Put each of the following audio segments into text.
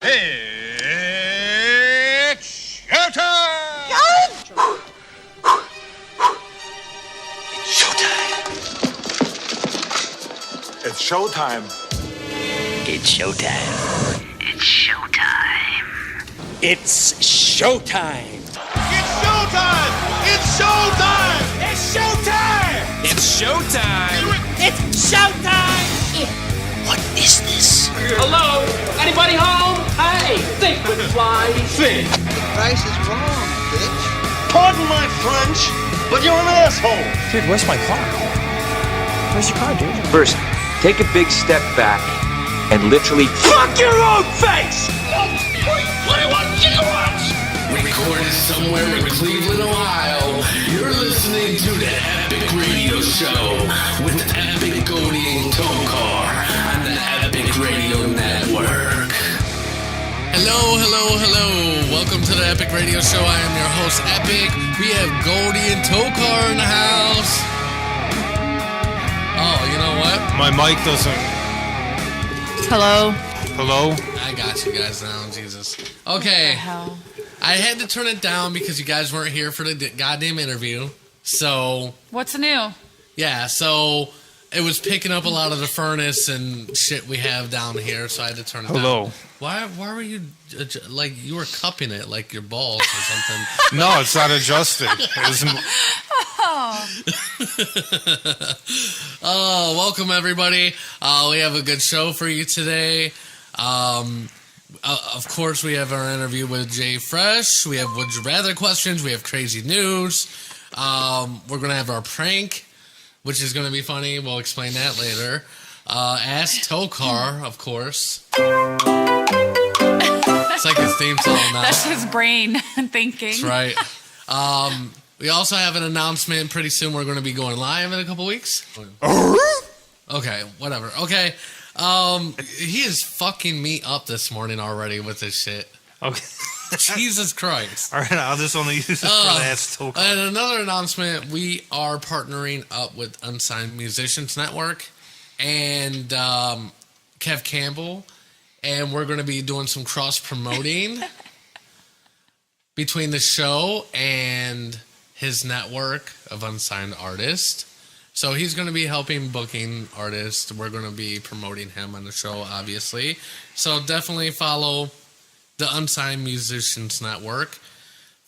It's showtime! It's showtime. It's showtime. It's showtime. It's showtime. It's showtime! It's showtime! It's showtime. It's showtime! It's showtime. What is this? Hello? Anybody home? Hey, think with fly, think. Price is wrong, bitch. Pardon my French, but you're an asshole! Dude, where's my car? Where's your car, dude? First, take a big step back and literally Fuck your own face! 21 gigawatts! Recorded somewhere in Cleveland, Ohio, you're listening to the Epic Radio Show with Epic Goldie and Tokar on the Epic Radio Network. Hello. Welcome to the Epic Radio Show. I am your host, Epic. We have Goldie and Tokar in the house. Oh, you know what? My mic doesn't. Hello. I got you guys now, Jesus. Okay. I had to turn it down because you guys weren't here for the goddamn interview. So. What's new? Yeah, so it was picking up a lot of the furnace and shit we have down here, so I had to turn it down. Why were you, like, you were cupping it like your balls or something? No, it's not adjusted. Oh, welcome everybody. We have a good show for you today. Of course, we have our interview with Jay Fresh. We have Would You Rather questions. We have crazy news. We're going to have our prank, which is going to be funny. We'll explain that later. Ask Tokar, of course. It's like his theme song now. That's his brain thinking. That's right. We also have an announcement. Pretty soon we're going to be going live in a couple weeks. Okay, whatever. Okay. He is fucking me up this morning already with this shit. Okay. Jesus Christ. All right, I'll just only use it for the Ask Tokar. And another announcement, we are partnering up with Unsigned Musicians Network and Kev Campbell, and we're going to be doing some cross-promoting between the show and his network of unsigned artists. So he's going to be helping booking artists. We're going to be promoting him on the show, obviously. So definitely follow the Unsigned Musicians Network,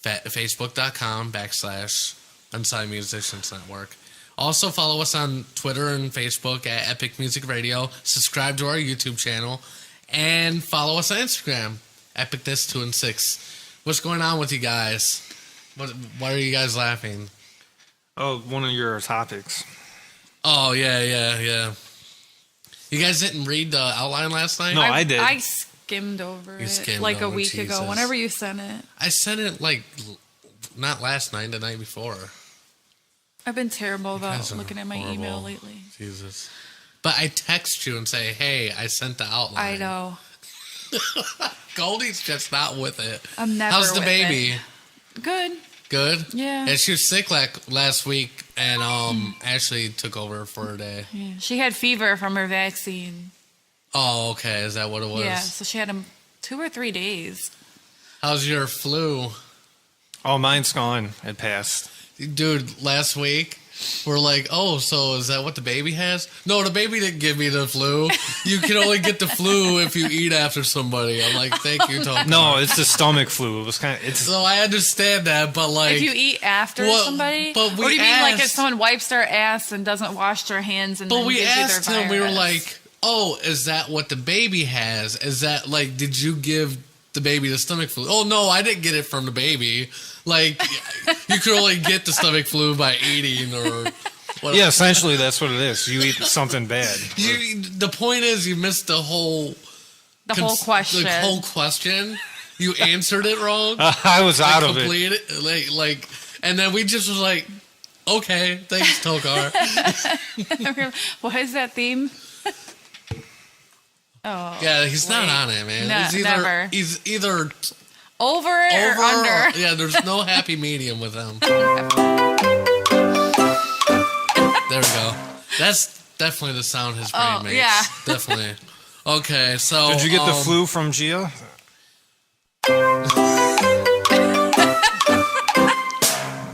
facebook.com/Unsigned Musicians Network. Also follow us on Twitter and Facebook at Epic Music Radio. Subscribe to our YouTube channel. And follow us on Instagram, EpicThis2and6. What's going on with you guys? Why are you guys laughing? Oh, one of your topics. Oh, yeah. You guys didn't read the outline last night? No, I did. I skimmed over it like a week ago, whenever you sent it. I sent it, like, not last night, the night before. I've been terrible about looking at my email lately. Jesus. But I text you and say, hey, I sent the outline. I know. Goldie's just not with it. I'm never How's the with baby? it. Good. Good? Yeah. And she was sick last week, and Ashley took over for a day. Yeah. She had fever from her vaccine. Oh, okay. Is that what it was? Yeah, so she had 2 or 3 days. How's your flu? Oh, mine's gone. It passed. Dude, last week, we're like, oh, so is that what the baby has? No, the baby didn't give me the flu. You can only get the flu if you eat after somebody. I'm like, thank you, Tom. No, it's the stomach flu. It was kind of. So I understand that, but like, if you eat after somebody, but or do you mean like if someone wipes their ass and doesn't wash their hands and then gives you their virus? But we asked him, we were like, oh, is that what the baby has? Is that like, did you give the baby the stomach flu? Oh no, I didn't get it from the baby. Like, you could only get the stomach flu by eating or whatever. Yeah, essentially that's what it is. You eat something bad. The point is, you missed the whole question. The whole question. You answered it wrong. I was out of it. Like, and then we just was like, okay, thanks, Tokar. What is that theme? Oh, yeah, he's not on it, man. No, never. He's either over it or under. Yeah, there's no happy medium with him. There we go. That's definitely the sound his brain makes. Yeah. Definitely. Okay, so did you get the flu from Gia?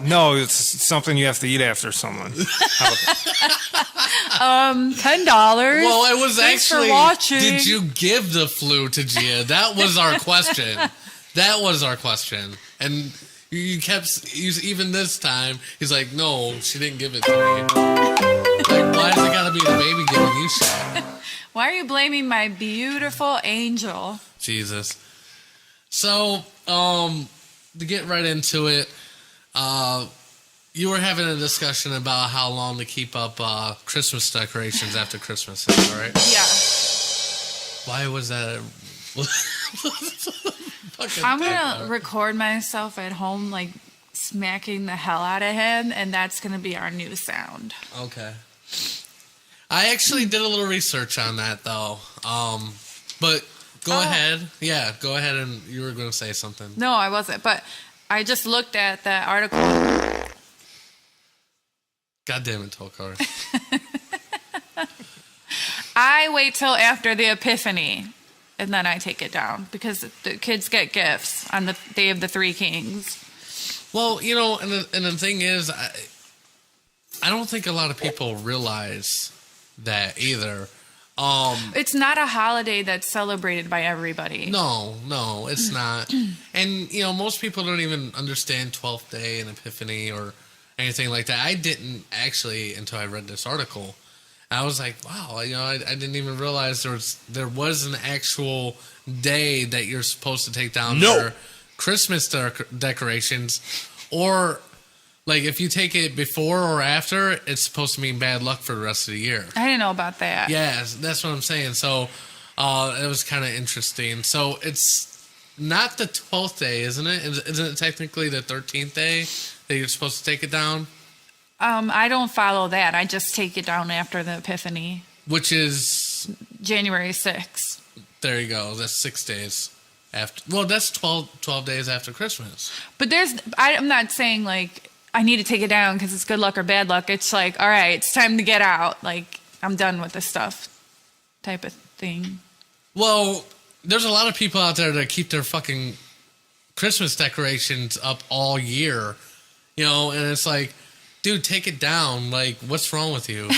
No, it's something you have to eat after someone. $10. Well, it was Thanks actually. for watching. Did you give the flu to Gia? That was our question. That was our question. And you kept, even this time, he's like, no, she didn't give it to me. Like, why does it gotta be the baby giving you shit? Why are you blaming my beautiful angel? Jesus. So, to get right into it, you were having a discussion about how long to keep up Christmas decorations after Christmas, is that right? Yeah. Why was that? I'm gonna record myself at home, like smacking the hell out of him, and that's gonna be our new sound. Okay. I actually did a little research on that, though. But go ahead. Yeah, go ahead, and you were going to say something. No, I wasn't, but I just looked at that article. God damn it, Tokar. I wait till after the Epiphany, and then I take it down, because the kids get gifts on the Day of the Three Kings. Well, you know, and the thing is, I don't think a lot of people realize that either. It's not a holiday that's celebrated by everybody. No, it's not. And, you know, most people don't even understand 12th Day and Epiphany or anything like that. I didn't actually until I read this article. I was like, wow, you know, I didn't even realize there was an actual day that you're supposed to take down for Christmas decorations. Or, like, if you take it before or after, it's supposed to mean bad luck for the rest of the year. I didn't know about that. Yeah, that's what I'm saying. So, it was kind of interesting. So, it's not the 12th day, isn't it? Isn't it technically the 13th day that you're supposed to take it down? I don't follow that. I just take it down after the Epiphany. Which is? January 6th. There you go. That's 6 days after. Well, that's 12 days after Christmas. But I'm not saying, like, I need to take it down because it's good luck or bad luck. It's like, all right, it's time to get out. Like, I'm done with this stuff type of thing. Well, there's a lot of people out there that keep their fucking Christmas decorations up all year, you know, and it's like, dude, take it down. Like, what's wrong with you?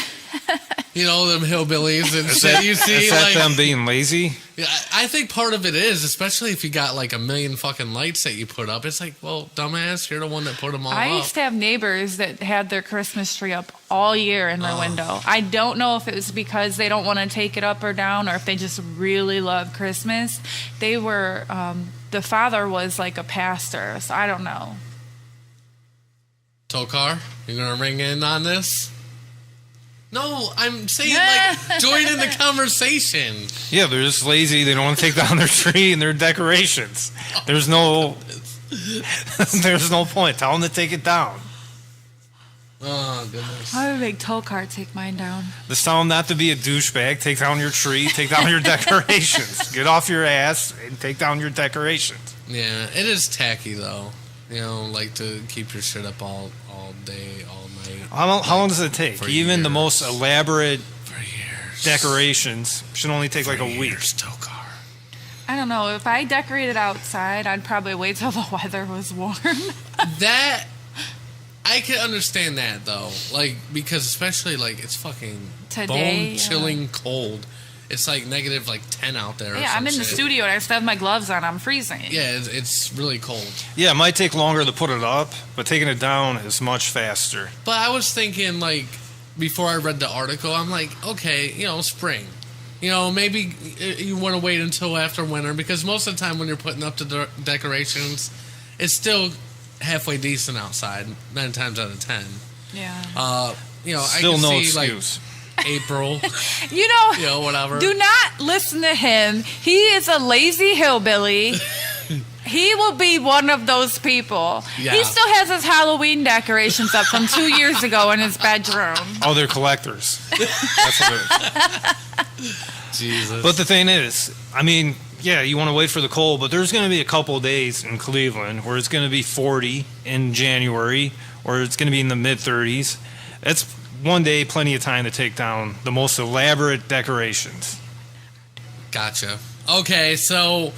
You know, them hillbillies and shit. You see, is that them being lazy? Yeah, I think part of it is, especially if you got like a million fucking lights that you put up. It's like, well, dumbass, you're the one that put them all up. I used to have neighbors that had their Christmas tree up all year in their window. I don't know if it was because they don't want to take it up or down, or if they just really love Christmas. They were, the father was like a pastor, so I don't know. Tokar, you gonna ring in on this? No, I'm saying, like, join in the conversation. Yeah, they're just lazy. They don't want to take down their tree and their decorations. There's no point. Tell them to take it down. Oh, goodness. I would make Tokar take mine down. Just tell them not to be a douchebag. Take down your tree. Take down your decorations. Get off your ass and take down your decorations. Yeah, it is tacky, though. You know, like, to keep your shit up all day, all night. How long does it take? Even years. the most elaborate For years. decorations should only take like a week. Tokar. I don't know. If I decorated outside, I'd probably wait till the weather was warm. That, I can understand that, though. Like, because especially, like, it's fucking bone-chilling cold. It's like negative, like, 10 out there. Yeah, I'm in the studio and I still have my gloves on. I'm freezing. Yeah, it's really cold. Yeah, it might take longer to put it up, but taking it down is much faster. But I was thinking, like, before I read the article, I'm like, okay, you know, spring. You know, maybe you want to wait until after winter, because most of the time when you're putting up the decorations, it's still halfway decent outside, 9 times out of 10. Yeah. You know, Still I can no see, excuse. like, April, You know, you know, whatever. do not listen to him. He is a lazy hillbilly. He will be one of those people. Yeah. He still has his Halloween decorations up from 2 years ago in his bedroom. Oh, they're collectors. That's what it is. Jesus. But the thing is, I mean, yeah, you want to wait for the cold, but there's going to be a couple of days in Cleveland where it's going to be 40 in January, or it's going to be in the mid-30s. That's one day, plenty of time to take down the most elaborate decorations. Gotcha. Okay, so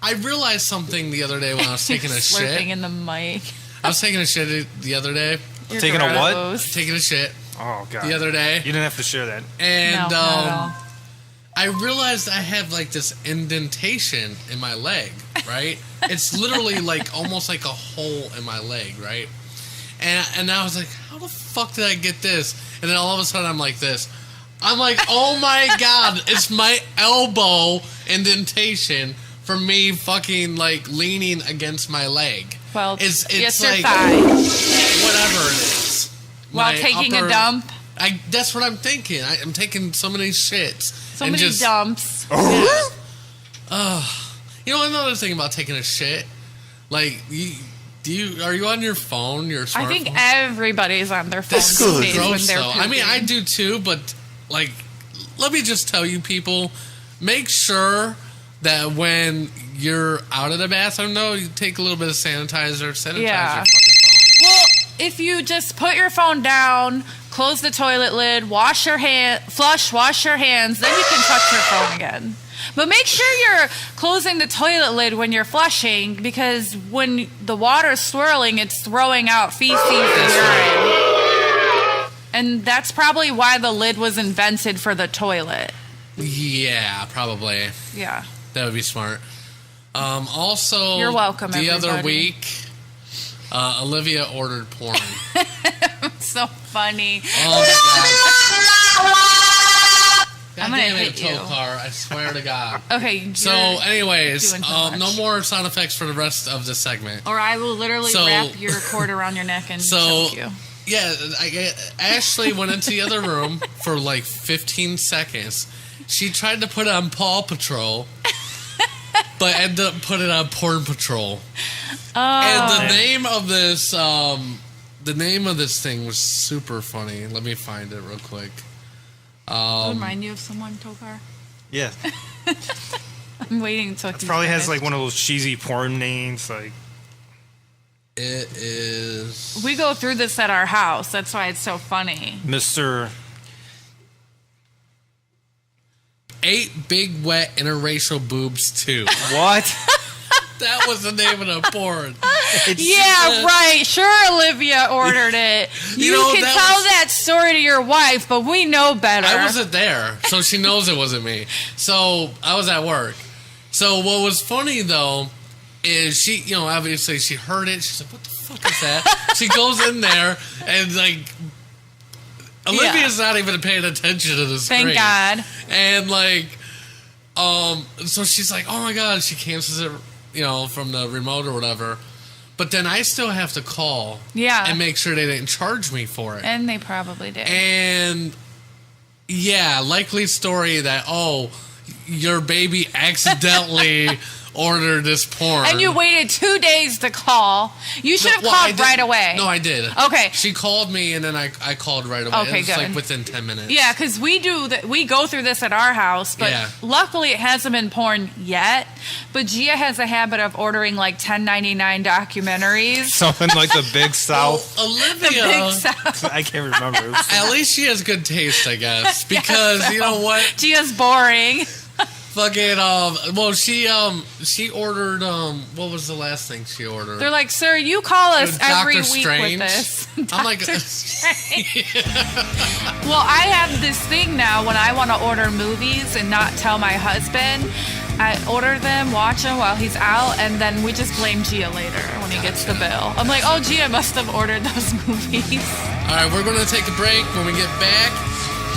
I realized something the other day when I was taking a Slurping shit. in the mic. I was taking a shit the other day. You're Taking a what? gross. Taking a shit Oh god. the other day. You didn't have to share that. And No, not at all. I realized I have like this indentation in my leg, right? It's literally like almost like a hole in my leg, right? And I was like, how the fuck did I get this? And then all of a sudden I'm like this. I'm like, oh my god, it's my elbow indentation from me fucking like leaning against my leg. Well, it's yes, like your thigh. whatever it is. While My taking upper- a dump. That's what I'm thinking. I'm taking so many shits. So and many just, dumps. You know, another thing about taking a shit, like, are you on your phone, your smartphone? I think everybody's on their phone That's these days when gross, they're though. pooping. I mean, I do too, but, like, let me just tell you, people, make sure that when you're out of the bathroom, though, you take a little bit of sanitizer, sanitize your Yeah. fucking phone. Well, if you just put your phone down, close the toilet lid, wash your hands, then you can touch your phone again. But make sure you're closing the toilet lid when you're flushing, because when the water's swirling, it's throwing out feces and urine. And that's probably why the lid was invented for the toilet. Yeah, probably. Yeah. That would be smart. Also, You're welcome, the other everybody. week, Olivia ordered porn. So funny. Oh, my God. God I'm gonna damn it, hit you. Tokar. I swear to God. Okay. So, you're anyways, doing so much. no more sound effects for the rest of the segment. Or I will literally So- wrap your cord around your neck and So, choke you. yeah, Ashley went into the other room for like 15 seconds. She tried to put on Paw Patrol, but ended up putting on Porn Patrol. And the name of this thing was super funny. Let me find it real quick. Remind you of someone, Tokar? Yeah. I'm waiting until It probably has like one of those cheesy porn names, like It is We go through this at our house. That's why it's so funny. Mr. 8 Big Wet Interracial Boobs 2. What? That was the name of the porn. Yeah, right. Sure, Olivia ordered it. You, know, can that tell was- that story to your wife, but we know better. I wasn't there, so she knows it wasn't me. So I was at work. So what was funny though is she, obviously she heard it. She's like, "What the fuck is that?" She goes in there and like, Olivia's not even paying attention to the screen. Thank God. And like, so she's like, "Oh my God!" She cancels it, from the remote or whatever. But then I still have to call, and make sure they didn't charge me for it. And they probably did. And yeah, likely story that your baby accidentally ordered this porn. And you waited 2 days to call. You should have Well, I called did- right away. No, I did. Okay. She called me, and then I called right away. Okay, it was like good. within 10 minutes. Yeah, because we go through this at our house, but Yeah. luckily it hasn't been porn yet. But Gia has a habit of ordering like $10.99 documentaries. Something like the Big South. Olivia, The Big South. I can't remember. at least she has good taste, I guess. Because you know what? Gia's boring. Fucking she ordered what was the last thing she ordered? They're like, sir, you call us every Doctor week Strange. with this. I'm like, Doctor Strange. Well, I have this thing now when I want to order movies and not tell my husband. I order them, watch them while he's out, and then we just blame Gia later when he gets the bill. I'm like, oh, Gia must have ordered those movies. all right, we're gonna take a break. When we get back,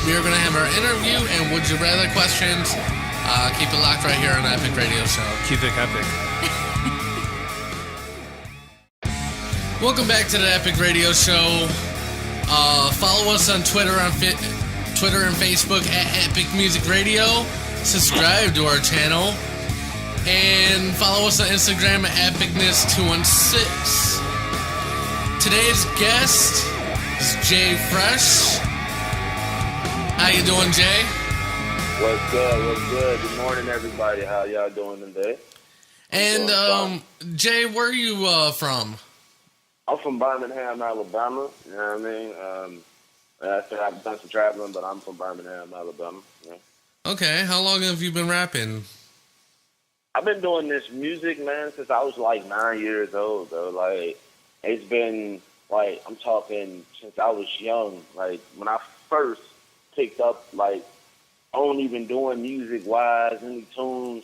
we are gonna have our interview and would you rather questions. Keep it locked right here on the Epic Radio Show. Keep it epic. Welcome back to the Epic Radio Show. Follow us on Twitter and Facebook at Epic Music Radio. Subscribe to our channel. And follow us on Instagram at Epicness216. Today's guest is Jay Fresh. How you doing, Jay? What's good? What's good? Good morning, everybody. How y'all doing today? And Jay, where are you from? I'm from Birmingham, Alabama. You know what I mean? I've done some traveling, but I'm from Birmingham, Alabama. Yeah. Okay, how long have you been rapping? I've been doing this music, man, since I was like 9 years old, though. Like, it's been, like, I'm talking since I was young. Like, when I first picked up, like, on even doing music-wise, any tunes,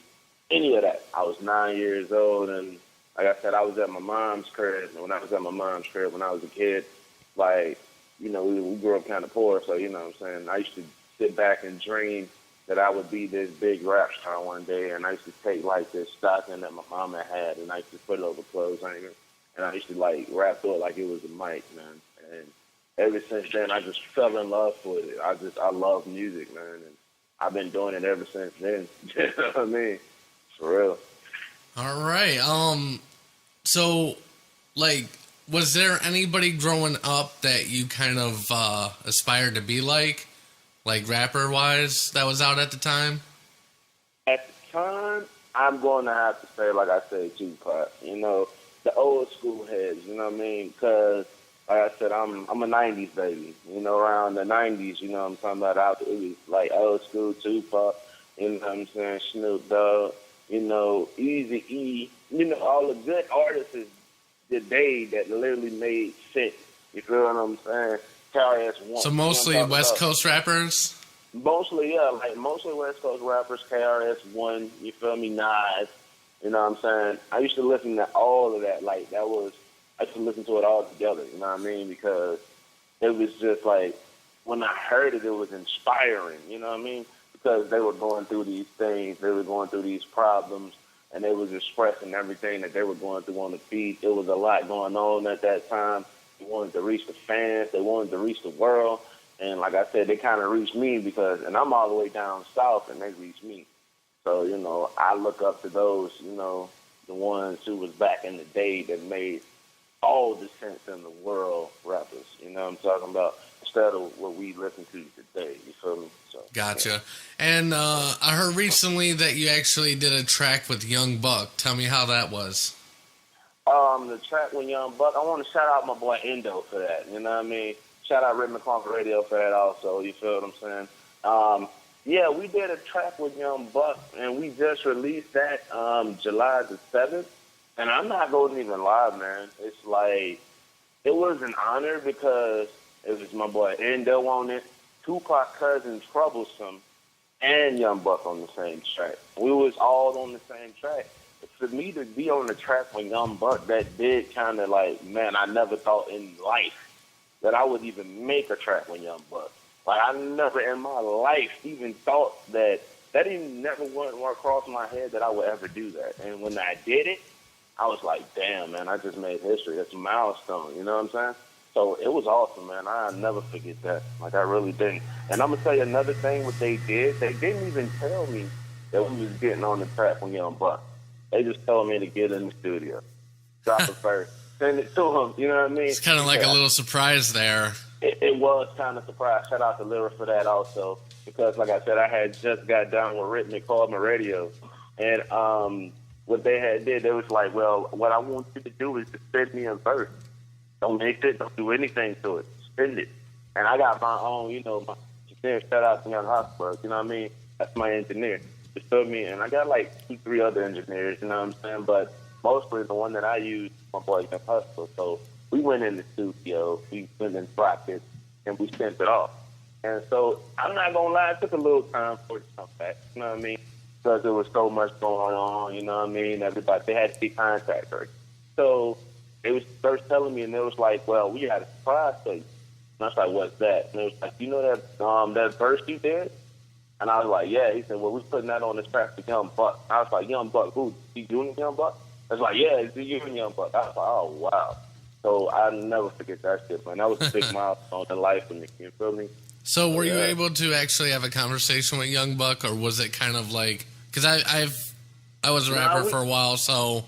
any of that, I was 9 years old. And like I said, I was at my mom's crib. And when I was at my mom's crib when I was a kid, like, you know, we grew up kind of poor. So, you know what I'm saying? I used to sit back and dream that I would be this big rap star one day. And I used to take, like, this stocking that my mama had, and I used to put it over clothes hanger. And I used to, like, rap through it like it was a mic, man. And ever since then, I just fell in love with it. I love music, man. And I've been doing it ever since then. You know what I mean? For real. All right. So, like, was there anybody growing up that you kind of aspired to be like rapper-wise, that was out at the time? At the time, I'm going to have to say, like I said, Tupac. You know, the old school heads, you know what I mean? Because, like I said, I'm a 90s baby. You know, around the 90s, you know what I'm talking about? It was like old school Tupac, you know what I'm saying? Snoop Dogg, you know, Eazy-E, you know, all the good artists today that literally made sense. You feel what I'm saying? KRS-One. So mostly West Coast rappers? Mostly, yeah, like mostly West Coast rappers, KRS-One, you feel me, Nas, you know what I'm saying? I used to listen to all of that, like I used to listen to it all together, you know what I mean? Because it was just like, when I heard it, it was inspiring, you know what I mean? Because they were going through these things, they were going through these problems, and they was expressing everything that they were going through on the beat. It was a lot going on at that time. They wanted to reach the fans, they wanted to reach the world, and like I said, they kind of reached me and I'm all the way down south, and they reached me. So, you know, I look up to those, you know, the ones who was back in the day that made all the sense in the world rappers, you know what I'm talking about, instead of what we listen to today, you feel me? So, gotcha. Yeah. And I heard recently that you actually did a track with Young Buck. Tell me how that was. The track with Young Buck, I want to shout out my boy Endo for that, you know what I mean? Shout out Rhythm and Funk Radio for that also, you feel what I'm saying? Yeah, we did a track with Young Buck, and we just released that July the 7th. And I'm not going to even lie, man. It's like, it was an honor because it was my boy Endo on it, Tupac cousin Troublesome, and Young Buck on the same track. We was all on the same track. For me to be on the track with Young Buck, that did kind of like, man, I never thought in life that I would even make a track with Young Buck. Like, I never in my life even thought that even never went across my head that I would ever do that. And when I did it, I was like, damn, man, I just made history. That's a milestone, you know what I'm saying? So it was awesome, man. I'll never forget that. Like, I really didn't. And I'm going to tell you another thing, what they did. They didn't even tell me that we was getting on the track with Young Buck. They just told me to get in the studio. Drop it first. Send it to him, you know what I mean? It's kind of like a little surprise there. It was kind of surprise. Shout out to Lyra for that also. Because, like I said, I had just got down with Rhythmic Called My Radio. And what they had did, they was like, well, what I want you to do is to send me a verse. Don't mix it. Don't do anything to it. Send it. And I got my own, you know, my engineer. Shout out to Young Hosberg. You know what I mean? That's my engineer. You feel me? And I got like 2-3 other engineers, you know what I'm saying? But mostly the one that I use, my boy Young Hustler. So we went in the studio, we went and dropped it, and we sent it off. And so I'm not going to lie, it took a little time for it to come back, you know what I mean? Because there was so much going on, you know what I mean? Everybody, they had to be contacted. So they was first telling me, and it was like, well, we got a surprise for you. And I was like, what's that? And it was like, you know that verse you did? And I was like, yeah. He said, well, we're putting that on this track for Young Buck. I was like, Young Buck, who? You doing Young Buck? I was like, yeah, it's you and Young Buck. I was like, oh, wow. So I'll never forget that shit, man. That was a big milestone in life for me. You feel me? So were you able to actually have a conversation with Young Buck, or was it kind of like, because I was a rapper for a while, so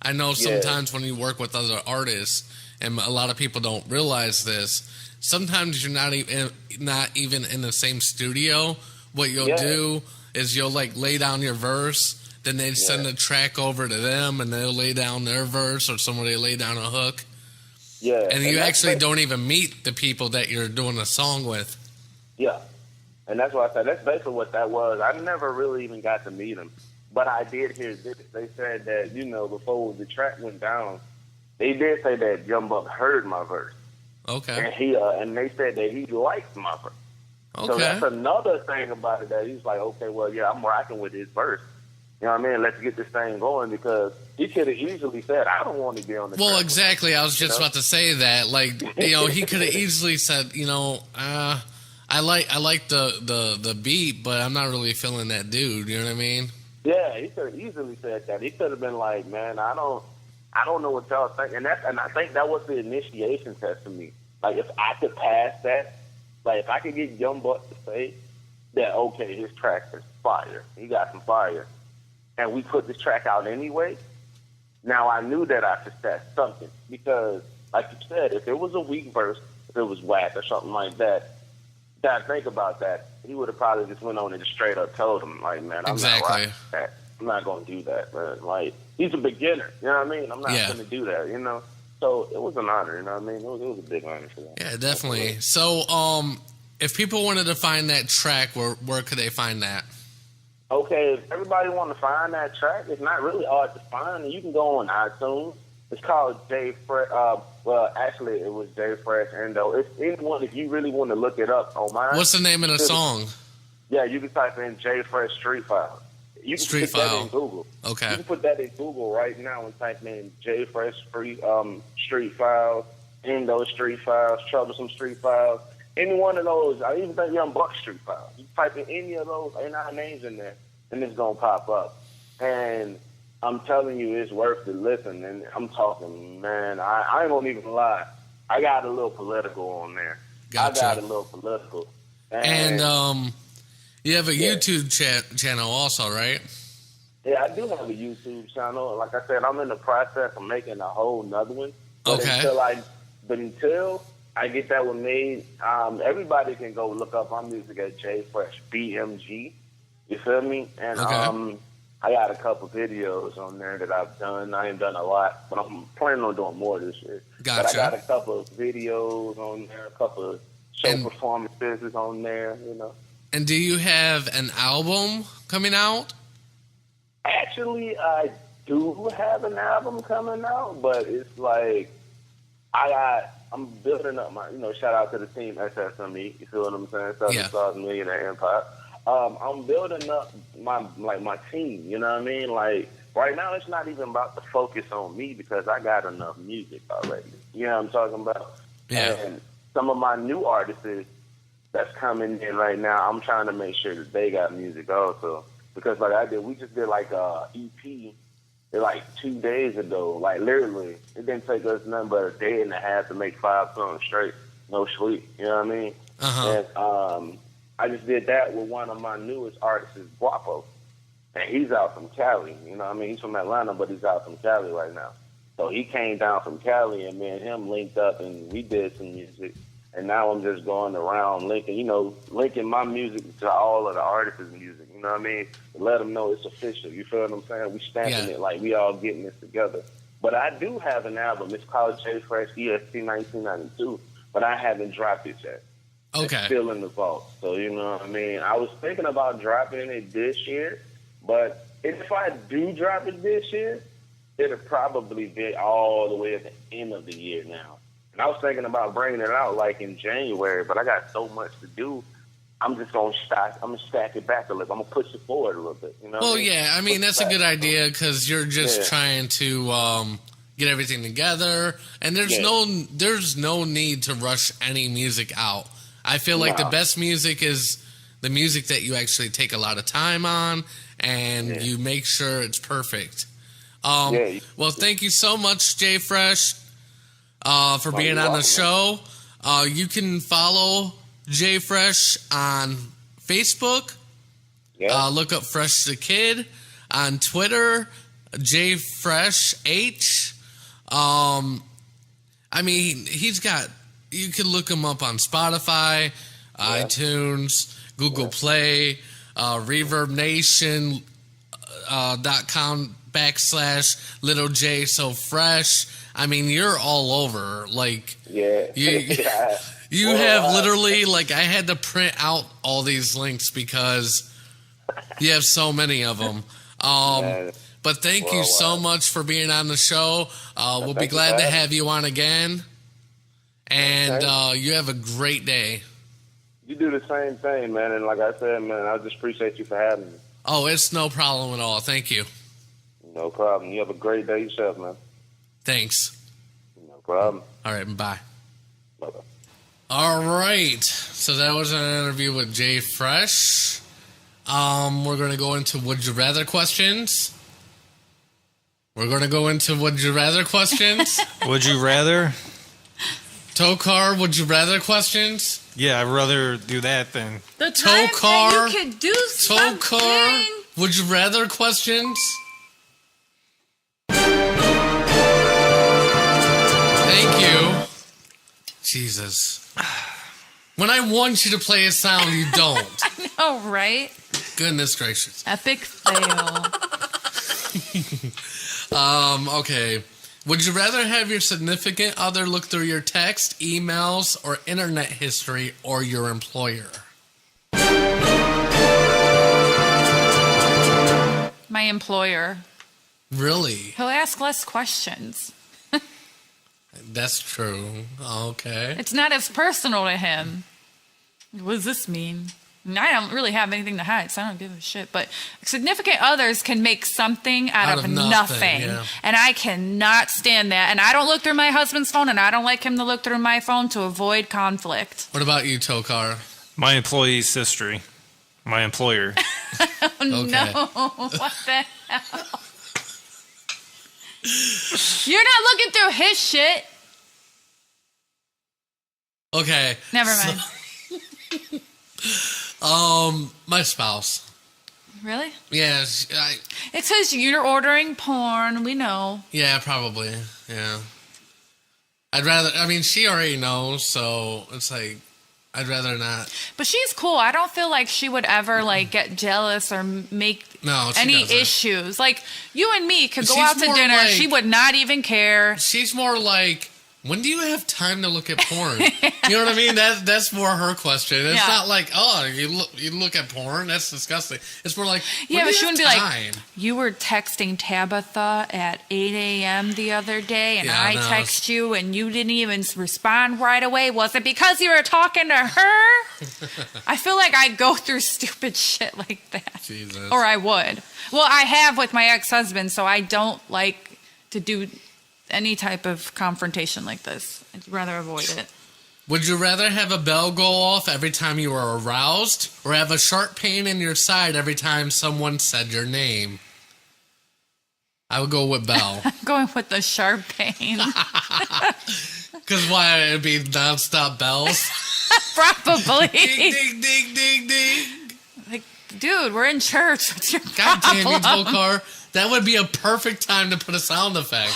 I know sometimes when you work with other artists, and a lot of people don't realize this, sometimes you're not even in the same studio. What you'll do is you'll like lay down your verse, then they send the track over to them, and they'll lay down their verse, or somebody lay down a hook. Yeah. And you actually don't even meet the people that you're doing a song with. Yeah. And that's why I said that's basically what that was. I never really even got to meet him. But I did hear this. They said that, before the track went down, they did say that Young Buck heard my verse. Okay. And and they said that he liked my verse. Okay. So that's another thing about it, that he's like, okay, well, yeah, I'm rocking with his verse. You know what I mean? Let's get this thing going, because he could have easily said, I don't want to be on the track. Well, exactly. I was just about to say that. Like, he could have easily said, I like the beat, but I'm not really feeling that dude. You know what I mean? Yeah, he could have easily said that. He could have been like, man, I don't know what y'all think. And I think that was the initiation test for me. Like, if I could pass that, like, if I could get Young Buck to say that, okay, his track is fire, he got some fire, and we put this track out anyway, now I knew that I could start something. Because, like you said, if it was a weak verse, if it was whack or something like that, think about that. He would have probably just went on and just straight up told him, like, man, I'm not rocking that. I'm not going to do that, man. Like, he's a beginner, you know what I mean? I'm not going to do that, So it was an honor, you know what I mean? It was a big honor for that. Yeah, definitely. So, if people wanted to find that track, where could they find that? Okay, if everybody want to find that track, it's not really hard to find. And you can go on iTunes. It's called J Fresh. Well, actually, it was J Fresh Endo. It's anyone, if you really want to look it up on mine. What's the name of the song? Yeah, you can type in J Fresh Street File. You can Street put File. that in Google. Okay. You can put that in Google right now and type in J Fresh Street Files, Endo Street Files, Troublesome Street Files. Any one of those, I even think Young Buck Street Files. You type in any of those, ain't our names in there, and it's gonna pop up. And I'm telling you, it's worth the listen. And I'm talking, man, I ain't gonna even lie. I got a little political on there. Gotcha. I got a little political. And you have a YouTube channel also, right? Yeah, I do have a YouTube channel. Like I said, I'm in the process of making a whole nother one. But Okay. Until I get that one made, everybody can go look up my music at J Fresh BMG. You feel me? And I got a couple videos on there that I've done. I ain't done a lot, but I'm planning on doing more this year. Gotcha. But I got a couple of videos on there, a couple of show performances on there, And do you have an album coming out? Actually, I do have an album coming out, but it's like I'm building up my, shout out to the team SSME. You feel what I'm saying? Southern Stars Millionaire Empire. I'm building up my team. You know what I mean? Like, right now, it's not even about the focus on me, because I got enough music already. You know what I'm talking about? Yeah. And some of my new artists that's coming in right now, I'm trying to make sure that they got music also. Because we just did like a EP like 2 days ago. Like, literally, it didn't take us nothing but a day and a half to make 5 songs straight, no sleep. You know what I mean? And I just did that with one of my newest artists, Guapo. And he's out from Cali. You know what I mean? He's from Atlanta, but he's out from Cali right now. So he came down from Cali, and me and him linked up, and we did some music. And now I'm just going around linking my music to all of the artists' music. You know what I mean? To let them know it's official. You feel what I'm saying? We stamping it like we all getting this together. But I do have an album. It's called J Fresh EST 1992, but I haven't dropped it yet. Okay. It's still in the vault. So, you know what I mean? I was thinking about dropping it this year, but if I do drop it this year, it'll probably be all the way at the end of the year now. And I was thinking about bringing it out like in January, but I got so much to do. I'm just going to stack it back a little. I'm going to push it forward a little bit. You know? Well, yeah. I mean, that's a good idea, because you're just trying to get everything together, and there's no need to rush any music out. I feel like the best music is the music that you actually take a lot of time on, and you make sure it's perfect. Well, thank you so much, J Fresh, for being on the show. You can follow J Fresh on Facebook. Look up Fresh the Kid on Twitter, J Fresh H. I mean, you can look him up on Spotify, iTunes, Google Play, ReverbNation.com/Little J So Fresh. I mean, you're all over. Like, you have literally, like, I had to print out all these links because you have so many of them. But thank you so much for being on the show. We'll be glad to have you on again. And you have a great day. You do the same thing, man. And like I said, man, I just appreciate you for having me. Oh, it's no problem at all. Thank you. No problem. You have a great day yourself, man. Thanks. No problem. All right, bye. Bye-bye. All right. So that was an interview with Jay Fresh. We're going to go into Would You Rather questions. Would you rather questions? Would you rather? Tokar, would you rather questions? Yeah, I'd rather do that than... The time that you could do something. Tokar, would you rather questions? Thank you. Jesus. When I want you to play a sound, you don't. I know, right? Goodness gracious. Epic fail. Okay. Would you rather have your significant other look through your text, emails, or internet history, or your employer? My employer. Really? He'll ask less questions. That's true. Okay. It's not as personal to him. What does this mean? And I don't really have anything to hide, so I don't give a shit. But significant others can make something out of nothing. Yeah. And I cannot stand that. And I don't look through my husband's phone, and I don't like him to look through my phone to avoid conflict. What about you, Tokar? My employee's history. My employer. Oh, no. What the hell? You're not looking through his shit. Okay. Never mind. My spouse. Really? Yeah. It's because you're ordering porn. We know. Yeah, probably. Yeah. She already knows, so it's like, I'd rather not. But she's cool. I don't feel like she would ever get jealous or make any issues. Like you and me could go out to dinner. She would not even care. She's more like, when do you have time to look at porn? You know what I mean? That's more her question. It's not like, oh, you look at porn? That's disgusting. It's more like, but she wouldn't be like, you were texting Tabitha at 8 a.m. the other day, and I text you, and you didn't even respond right away. Was it because you were talking to her? I feel like I go through stupid shit like that. Jesus. Or I would. Well, I have with my ex-husband, so I don't like to do any type of confrontation like this. I'd rather avoid it. Would you rather have a bell go off every time you were aroused, or have a sharp pain in your side every time someone said your name? I would go with bell. I'm going with the sharp pain. Because why? It'd be nonstop bells? Probably. Ding, ding, ding, ding, ding. Like, dude, we're in church. What's your God problem? damn you, Tokar. That would be a perfect time to put a sound effect.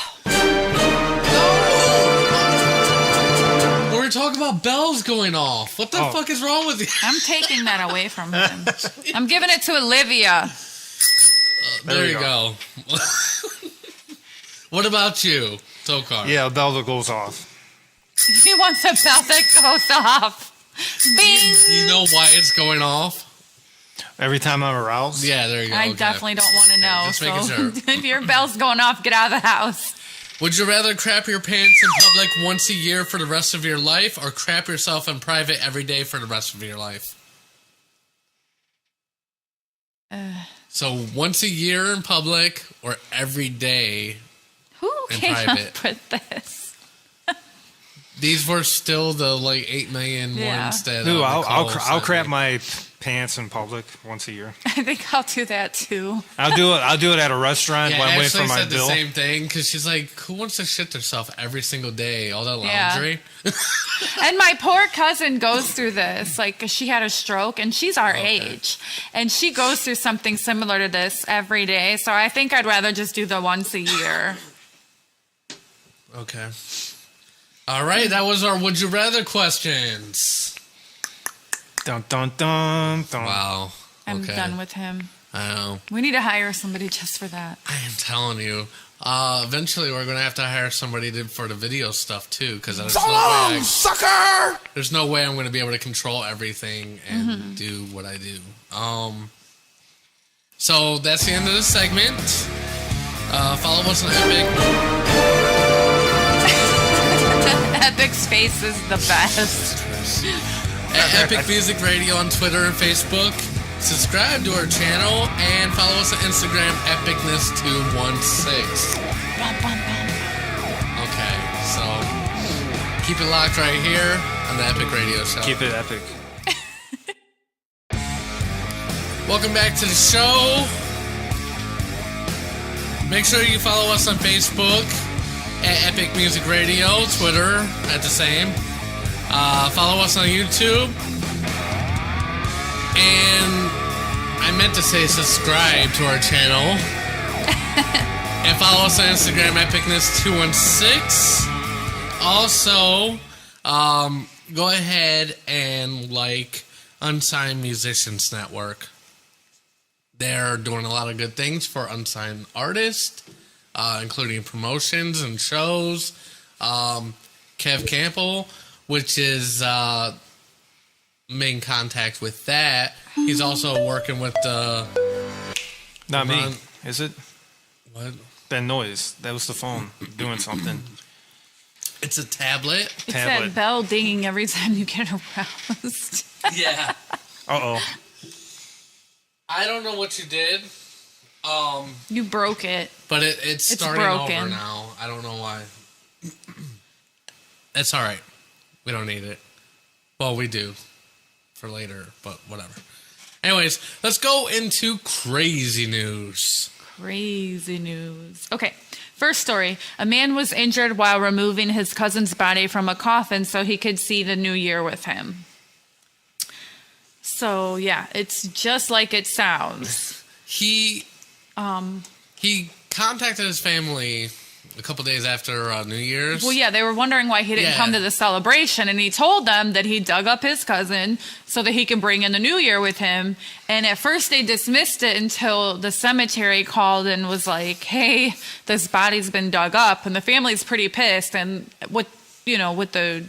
We're talking about bells going off. What the fuck is wrong with you? I'm taking that away from him. I'm giving it to Olivia. There you go. What about you, Tokar? Yeah, a bell that goes off. He wants a bell that goes off. Bing! Do you know why it's going off? Every time I'm aroused? Yeah, there you go. I definitely don't want to know. Just making sure. If your bell's going off, get out of the house. Would you rather crap your pants in public once a year for the rest of your life, or crap yourself in private every day for the rest of your life? So once a year in public, or every day Who in came private? up with this? These were still the 8 million ones that. Ooh, I'll crap my pants in public once a year. I think I'll do that too. I'll do it at a restaurant when I'm waiting for my said bill. The same thing because she's like, who wants to shit themselves every single day? All that laundry. Yeah. And my poor cousin goes through this. Like, she had a stroke, and she's our age, and she goes through something similar to this every day. So I think I'd rather just do the once a year. Okay. All right, that was our Would You Rather questions. Dun, dun, dun, dun. Wow. I'm done with him. I know. We need to hire somebody just for that. I am telling you. Eventually, we're going to have to hire somebody for the video stuff, too. Because sucker! There's no way I'm going to be able to control everything and do what I do. So that's the end of the segment. Follow us on Epic. Epic's face is the best. At Epic Music Radio on Twitter and Facebook. Subscribe to our channel and follow us on Instagram, Epicness216. Okay, so keep it locked right here on the Epic Radio Show. Keep it epic. Welcome back to the show. Make sure you follow us on Facebook at Epic Music Radio, Twitter at the same. Follow us on YouTube. And I meant to say subscribe to our channel. And follow us on Instagram, Epicness216. Also, go ahead and like Unsigned Musicians Network. They're doing a lot of good things for unsigned artists, including promotions and shows. Kev Campbell, which is main contact with that. He's also working with the... Not me, is it? What? That noise. That was the phone doing something. It's a tablet. It's that bell dinging every time you get aroused. Yeah. Uh-oh. I don't know what you did. You broke it. But it's starting over now. I don't know why. It's all right. We don't need it. Well, we do for later, but whatever. Anyways, let's go into crazy news. Crazy news. Okay. First story. A man was injured while removing his cousin's body from a coffin so he could see the new year with him. So, yeah, it's just like it sounds. He contacted his family a couple days after New Year's. Well, yeah, they were wondering why he didn't come to the celebration, and he told them that he dug up his cousin so that he could bring in the new year with him. And at first they dismissed it until the cemetery called and was like, hey, this body's been dug up, and the family's pretty pissed. And with the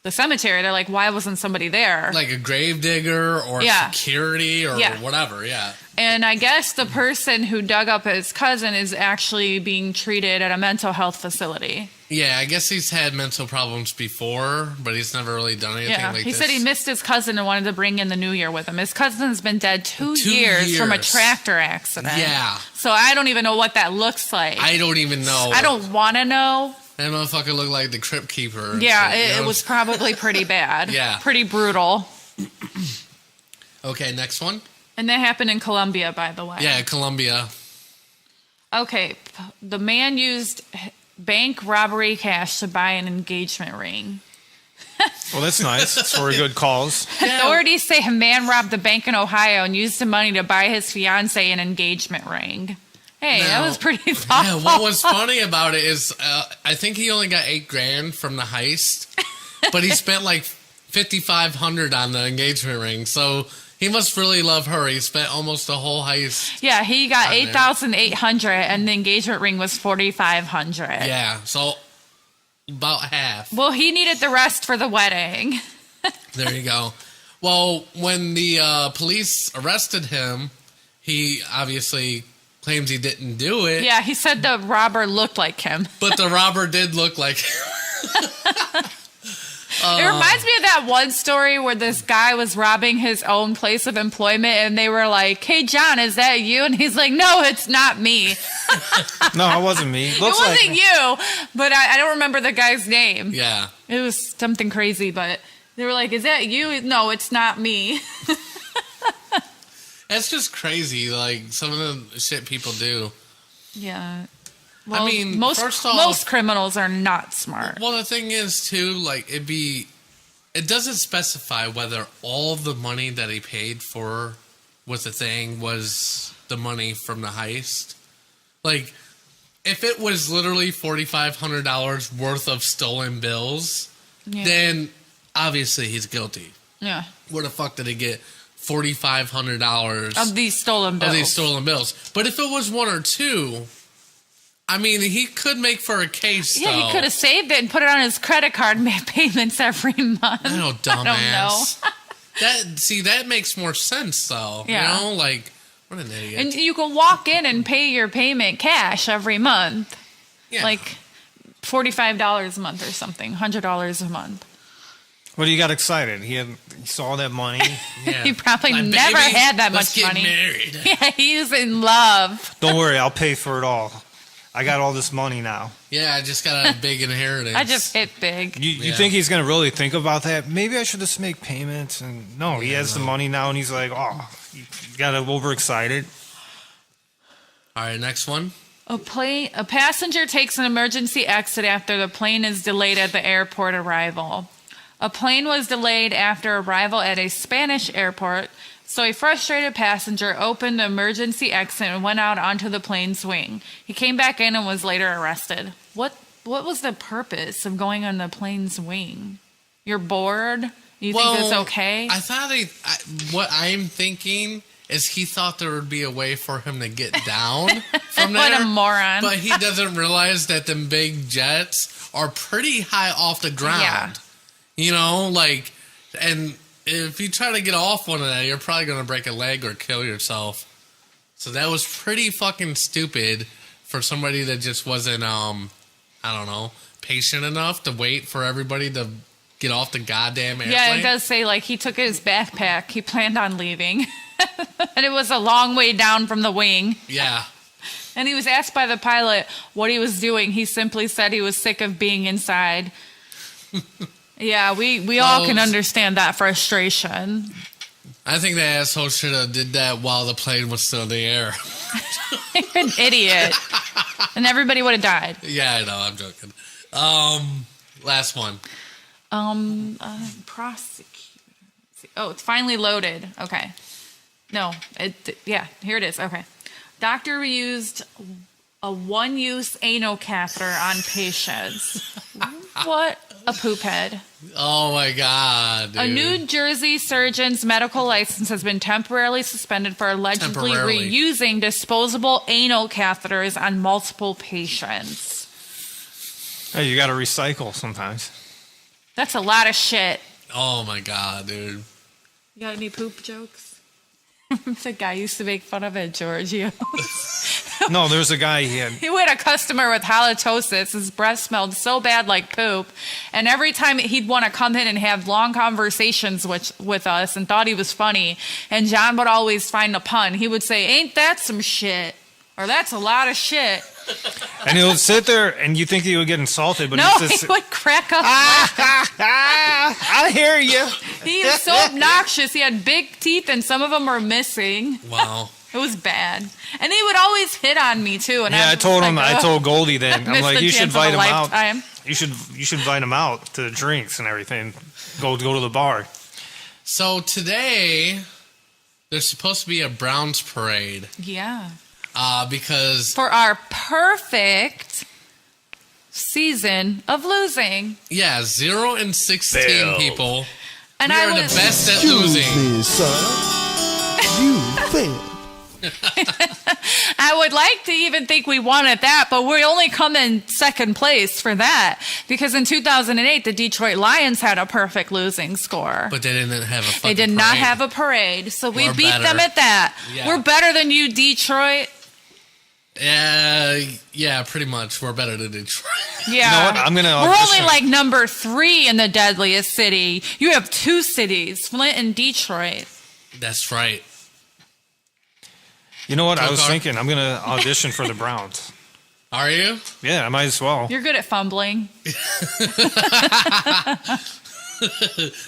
cemetery, they're like, why wasn't somebody there? Like a grave digger or security or whatever, yeah. And I guess the person who dug up his cousin is actually being treated at a mental health facility. Yeah, I guess he's had mental problems before, but he's never really done anything like this. He said he missed his cousin and wanted to bring in the new year with him. His cousin's been dead 2 years from a tractor accident. Yeah. So I don't even know what that looks like. I don't even know. I don't want to know. That motherfucker looked like the Crypt Keeper. Yeah, it was probably pretty bad. Yeah. Pretty brutal. Okay, next one. And that happened in Colombia, by the way. Yeah, Colombia. Okay, the man used bank robbery cash to buy an engagement ring. Well, that's nice. It's for a good cause. Authorities say a man robbed the bank in Ohio and used the money to buy his fiancée an engagement ring. Hey, that was pretty thoughtful. Yeah, what was funny about it is I think he only got $8,000 from the heist, but he spent like $5,500 on the engagement ring. So he must really love her. He spent almost the whole heist. Yeah, he got $8,800 and the engagement ring was $4,500. Yeah, so about half. Well, he needed the rest for the wedding. There you go. Well, when the police arrested him, he obviously claims he didn't do it. Yeah, he said the robber looked like him. But the robber did look like him. It reminds me of that one story where this guy was robbing his own place of employment and they were like, hey, John, is that you? And he's like, no, it's not me. No, it wasn't me. It wasn't you, but I don't remember the guy's name. Yeah. It was something crazy, but they were like, is that you? No, it's not me. That's just crazy, like, some of the shit people do. Yeah. Well, I mean, most criminals are not smart. Well, the thing is, too, like, it doesn't specify whether all of the money that he paid for with the thing was the money from the heist. Like, if it was literally $4,500 worth of stolen bills, then obviously he's guilty. Yeah. Where the fuck did he get $4,500 of these stolen bills? But if it was one or two, I mean, he could make for a case. Yeah, he could have saved it and put it on his credit card and made payments every month. I know, dumbass. I don't know. That makes more sense though. Yeah. You know, like What an idiot. And you can walk in and pay your payment cash every month. Yeah. Like $45 a month or something, $100 a month. Well, you got excited. He saw that money. Yeah. He probably My never baby, had that let's much get money. married. Yeah, he was in love. Don't worry, I'll pay for it all. I got all this money now. Yeah, I just got a big inheritance. I just hit big. You think he's going to really think about that? Maybe I should just make payments. And no, he has the money now, and he's like, oh, you got overexcited. All right, next one. A passenger takes an emergency exit after the plane is delayed at the airport arrival. A plane was delayed after arrival at a Spanish airport, so a frustrated passenger opened the emergency exit and went out onto the plane's wing. He came back in and was later arrested. What was the purpose of going on the plane's wing? You're bored? You think it's okay? I thought what I'm thinking is he thought there would be a way for him to get down from there. What a moron. But he doesn't realize that them big jets are pretty high off the ground. Yeah. You know, like, and if you try to get off one of that, you're probably going to break a leg or kill yourself. So that was pretty fucking stupid for somebody that just wasn't, I don't know, patient enough to wait for everybody to get off the goddamn airplane. Yeah, it does say, like, he took his backpack. He planned on leaving. And it was a long way down from the wing. Yeah. And he was asked by the pilot what he was doing. He simply said he was sick of being inside. Yeah, we all can understand that frustration. I think the asshole should have did that while the plane was still in the air. You're an idiot. And everybody would have died. Yeah, I know. I'm joking. Last one. Prosecutor. Oh, it's finally loaded. Okay. No, here it is. Okay. Doctor used a one-use anal catheter on patients. What a poop head. Oh my God, dude. A New Jersey surgeon's medical license has been temporarily suspended for allegedly reusing disposable anal catheters on multiple patients. Hey, you got to recycle sometimes. That's a lot of shit. Oh my God, dude. You got any poop jokes? The guy used to make fun of at Giorgio's. No, there's a guy he had a customer with halitosis. His breath smelled so bad like poop. And every time he'd want to come in and have long conversations with us and thought he was funny. And John would always find a pun. He would say, "Ain't that some shit?" Or "That's a lot of shit." And he would sit there, and you think he would get insulted, but no, he just, he would crack up. I hear you. He was so obnoxious. He had big teeth, and some of them were missing. Wow. It was bad. And he would always hit on me, too. And yeah, I told him, I told Goldie then. I'm like, you should invite him out. You should invite him out to the drinks and everything. Go to the bar. So today, there's supposed to be a Browns parade. Yeah. Because for our perfect season of losing. Yeah, 0-16 people. And we are the best at losing. Me, son. You failed. I would like to even think we won at that, but we only come in second place for that because in 2008 the Detroit Lions had a perfect losing score. But they didn't have a fucking They did parade. not have a parade, so we beat them at that. Yeah. We're better than you, Detroit. Yeah, pretty much. We're better than Detroit. Yeah. You know what? I'm gonna We're audition. only like number 3 in the deadliest city. You have 2 cities, Flint and Detroit. That's right. You know what? I was Tokar? thinking I'm going to audition for the Browns. Are you? Yeah, I might as well. You're good at fumbling.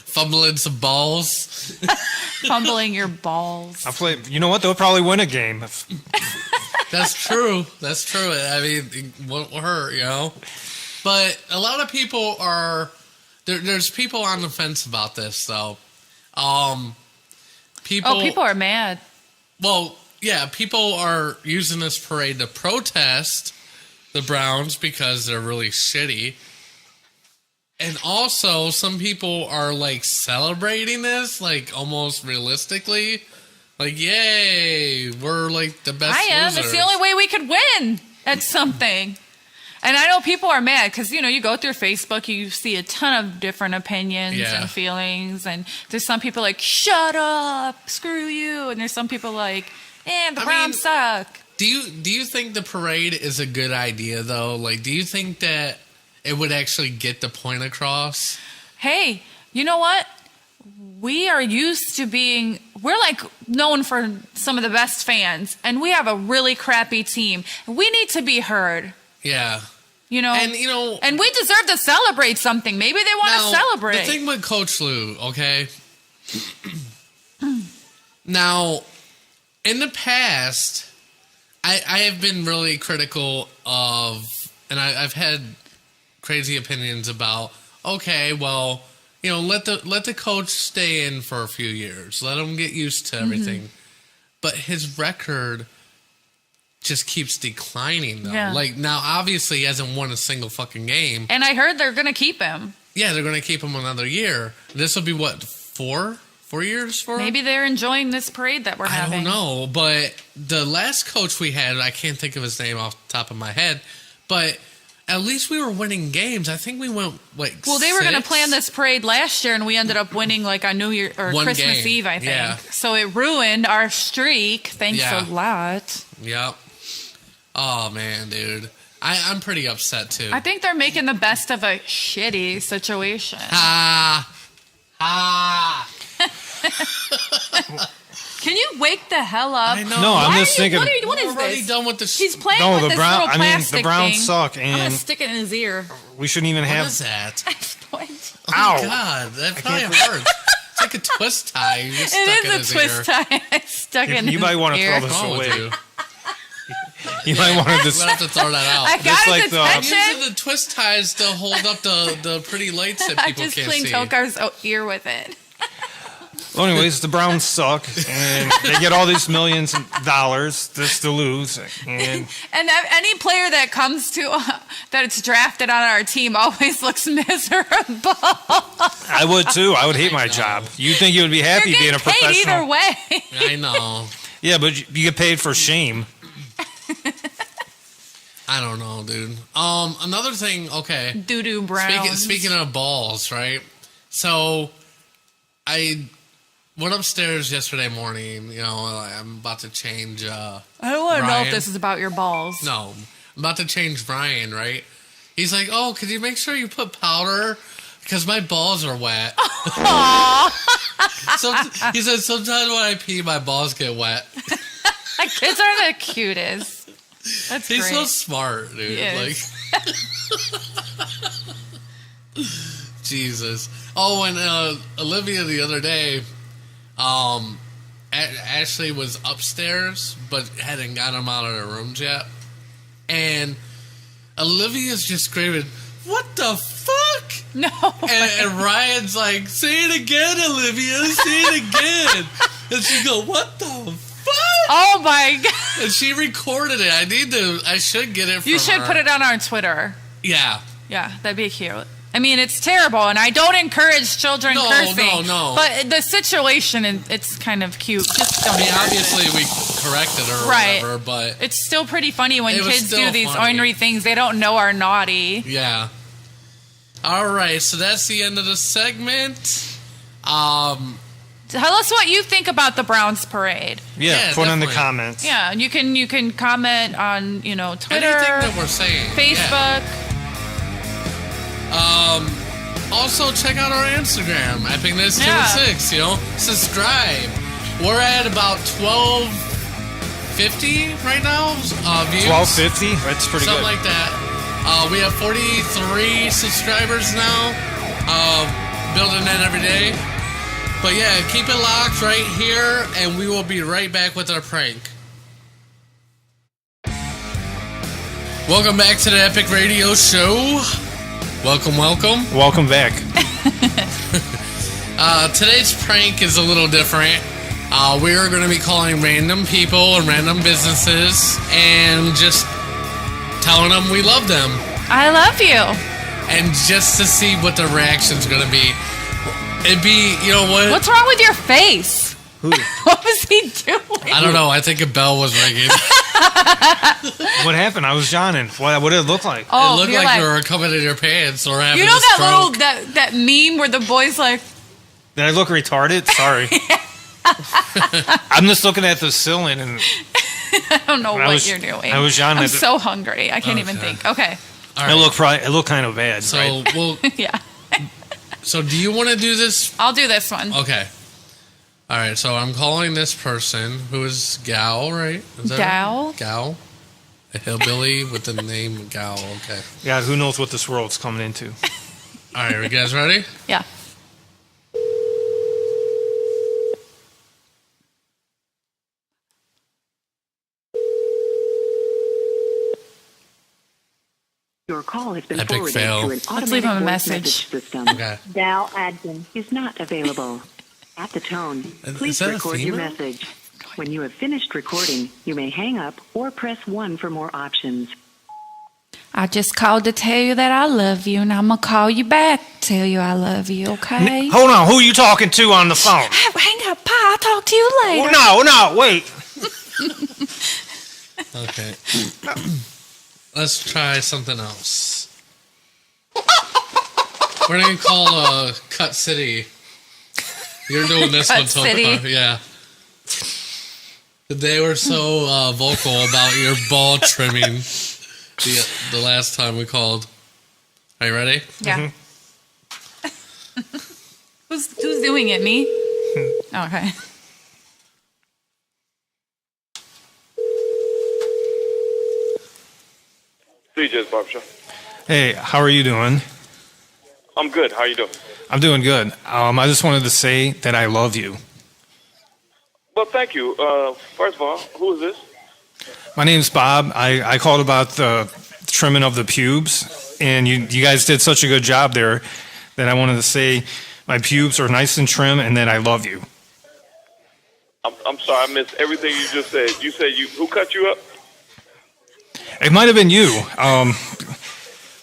Fumbling some balls. Fumbling your balls. I'll play. You know what? They'll probably win a game. That's true. That's true. I mean, it won't hurt, you know? But a lot of people are... There's people on the fence about this, though. People are mad. Well, yeah, people are using this parade to protest the Browns because they're really shitty. And also, some people are, like, celebrating this, like, almost realistically. Like, yay, we're, like, the best I am. losers. It's the only way we could win at something. And I know people are mad because, you know, you go through Facebook, you see a ton of different opinions and feelings. And there's some people like, shut up, screw you. And there's some people like, The Browns suck. Do you think the parade is a good idea though? Like, do you think that it would actually get the point across? Hey, you know what? We are used to we're like known for some of the best fans, and we have a really crappy team. We need to be heard. Yeah. And we deserve to celebrate something. Maybe they want to celebrate. The thing with Coach Lou, okay? Now, in the past, I have been really critical of, and I've had crazy opinions about, okay, well, let the coach stay in for a few years. Let him get used to everything. Mm-hmm. But his record just keeps declining, though. Yeah. Like, now, obviously, he hasn't won a single fucking game. And I heard they're going to keep him. Yeah, they're going to keep him another year. This will be, what, 4 years for him? Maybe they're enjoying this parade that we're having. I don't know, but the last coach we had, I can't think of his name off the top of my head, but at least we were winning games. I think we went, they were going to plan this parade last year, and we ended up winning, on New Year or One Christmas game. Eve, I think. Yeah. So it ruined our streak. Thanks a lot. Yep. Oh, man, dude. I'm pretty upset, too. I think they're making the best of a shitty situation. Can you wake the hell up? I know. No, I'm just thinking. What is already this? done with this. He's playing with this little plastic the Browns thing. suck, I'm gonna and stick it in his ear. we shouldn't even have. What is that? Ow! Oh, God, that probably hurts. It's like a twist tie. You just stuck It in is his a twist tie. I stuck it in his You might want to ear. throw this What's wrong with away. you? You might want to We'll just. have to throw that out. I got like his the- I'm attention. using the twist ties to hold up the pretty lights that I people just can't cleaned see. Tokar's ear with it. Well, anyways, the Browns suck, and they get all these millions of dollars just to lose. And any player that comes to that it's drafted on our team always looks miserable. I would too. I would hate my job. You think you would be happy You're being a getting paid professional? either way. I know. Yeah, but you get paid for shame. I don't know, dude. Another thing. Okay. Doo-doo Browns. Speaking of balls, right? So, I went upstairs yesterday morning. I'm about to change. I don't want to know if this is about your balls. No, I'm about to change Brian. Right? He's like, "Oh, could you make sure you put powder because my balls are wet." So he said, "Sometimes when I pee, my balls get wet." Kids are the cutest. That's He's great. so smart, dude. He is. Jesus. Oh, and Olivia the other day, Ashley was upstairs, but hadn't got him out of their rooms yet. And Olivia's just screaming, "What the fuck?" No. And Ryan's like, "Say it again, Olivia. Say it again." And she go, "What the fuck?" Oh my God. And she recorded it. I should get it from You should her. put it on our Twitter. Yeah. Yeah, that'd be cute. I mean, it's terrible, and I don't encourage children cursing. No. But the situation, it's kind of cute. Just don't. Obviously we corrected her or whatever, but it's still pretty funny when It was kids still do these funny. ornery things they don't know are naughty. yeah. All right, so that's the end of the segment. Tell us what you think about the Browns parade. Yeah, put in the definitely. comments. Yeah, and you can comment on Twitter, Anything that we're saying. Facebook. Yeah. Also, check out our Instagram, EpicNess216, subscribe. We're at about 1250 right now, views. 1250? That's pretty Something good. like that. We have 43 subscribers now. Building that every day. But yeah, keep it locked right here, and we will be right back with our prank. Welcome back to the Epic Radio Show. Welcome. Welcome back. Today's prank is a little different. We are going to be calling random people and random businesses and just telling them we love them. I love you. And just to see what the reaction's going to be. It'd be, you know what? What's wrong with your face? Who? What was he doing? I don't know. I think a bell was ringing. What happened? I was yawning. What did it look like? Oh, It looked you're like you were coming in your pants or having You know a that stroke. little that meme where the boy's like, Did I look retarded? Sorry. I'm just looking at the ceiling and I don't know what you're doing. I was yawning. I'm so hungry. I can't even think. Okay. All right. It looked kind of bad. So right? we'll. Yeah. So do you want to do this? I'll do this one. Okay. All right. So I'm calling this person who is Gal, right? Is that Gal? right? Gal. A hillbilly with the name Gal. Okay. Yeah. Who knows what this world's coming into? All right. Are you guys ready? Yeah. Your call has been Epic forwarded fail. to an Let's automatic leave him a voice message. system. Okay. Dal Adkin is not available. At the tone, please that a record your female? message. When you have finished recording, you may hang up or press 1 for more options. I just called to tell you that I love you, and I'm going to call you back, tell you I love you, okay? Hold on. Who are you talking to on the phone? Hang up, Pa. I'll talk to you later. Oh, no, wait. Okay. Let's try something else. We're gonna call Cut City. You're doing this Cut one, City. Tokar. Yeah. They were so vocal about your ball trimming the last time we called. Are you ready? Yeah. Who's doing it? Me? Oh, okay. DJ's Barbershop. Hey, how are you doing? I'm good. How you doing? I'm doing good. I just wanted to say that I love you. Well, thank you. First of all, who is this? My name's Bob. I called about the trimming of the pubes, and you guys did such a good job there that I wanted to say my pubes are nice and trim, and that I love you. I'm sorry, I missed everything you just said. You said who cut you up? It might have been you.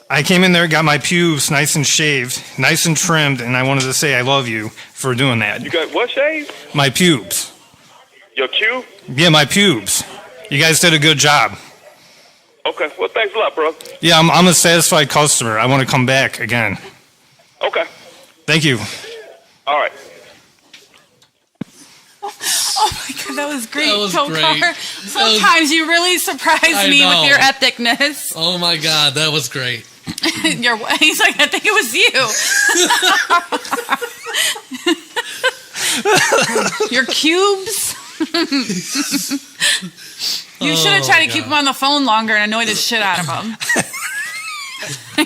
I came in there, got my pubes nice and shaved, nice and trimmed, and I wanted to say I love you for doing that. You got what shaved? My pubes. Your cue? Yeah, my pubes. You guys did a good job. Okay. Well, thanks a lot, bro. Yeah, I'm a satisfied customer. I want to come back again. Okay. Thank you. All right. Oh my God, that was great, That was Tokar. great. Sometimes you really surprise I me know. with your epicness. Oh my God, that was great. He's like, I think it was you. Your cubes. You should have tried to keep him on the phone longer and annoy the shit out of him.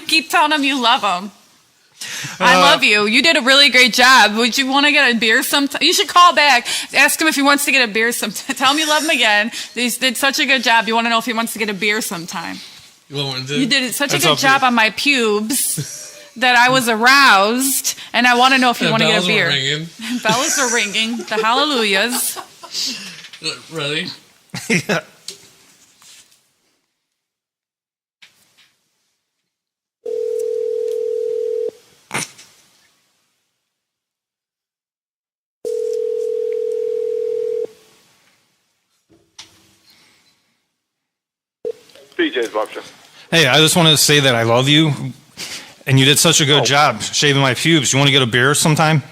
Keep telling him you love him. I love you. You did a really great job. Would you want to get a beer sometime? You should call back. Ask him if he wants to get a beer sometime. Tell him you love him again. He did such a good job. You want to know if he wants to get a beer sometime. You did such a good job on my pubes that I was aroused, and I want to know if you want to get a beer. Bells are ringing. The hallelujahs. Ready? Yeah. DJ's Barbershop. Hey, I just wanted to say that I love you, and you did such a good job shaving my pubes. You want to get a beer sometime?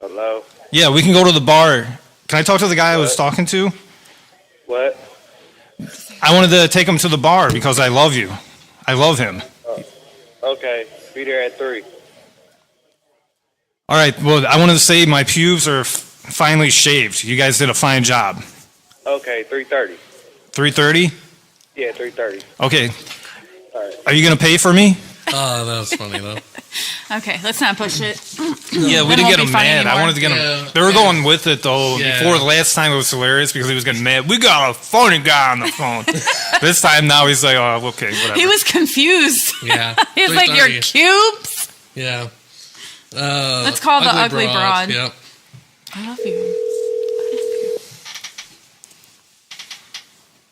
Hello? Yeah, we can go to the bar. Can I talk to the guy I was talking to? What? I wanted to take him to the bar because I love you. I love him. Okay. Be there at 3. All right, well, I wanted to say my pubes are finally shaved. You guys did a fine job. Okay, 3:30. 3:30? Yeah, 3:30. Okay. All right. Are you going to pay for me? Oh, that was funny, though. Okay, let's not push it. Yeah, we didn't get him mad. I wanted to get him. They were going with it, though. Yeah. Before the last time, it was hilarious because he was getting mad. We got a funny guy on the phone. This time, now he's like, oh, okay, whatever. He was confused. Yeah. He's like, your 3:30. cubes? Yeah. Let's call the ugly broad. Yep. I love you.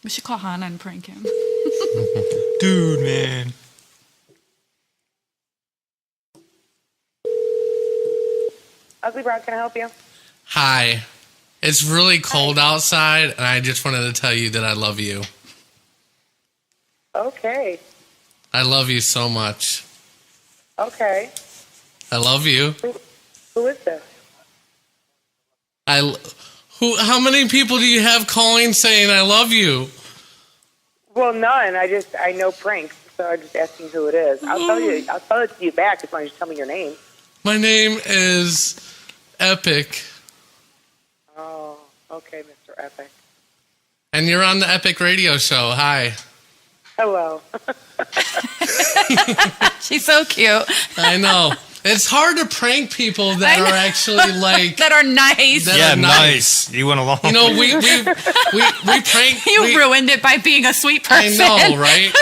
We should call Hannah and prank him. Dude, man. Ugly Broad, can I help you? Hi. It's really cold outside, and I just wanted to tell you that I love you. Okay. I love you so much. Okay. I love you. Who is this? How many people do you have calling saying I love you? Well, none. I know pranks, so I'm just asking who it is. I'll tell it to you back as long as you tell me your name. My name is Epic. Oh, okay, Mr. Epic. And you're on the Epic Radio Show. Hi. Hello. She's so cute. I know. It's hard to prank people that are actually like that are nice. Nice. You went along. You know, we prank. You ruined it by being a sweet person. I know, right?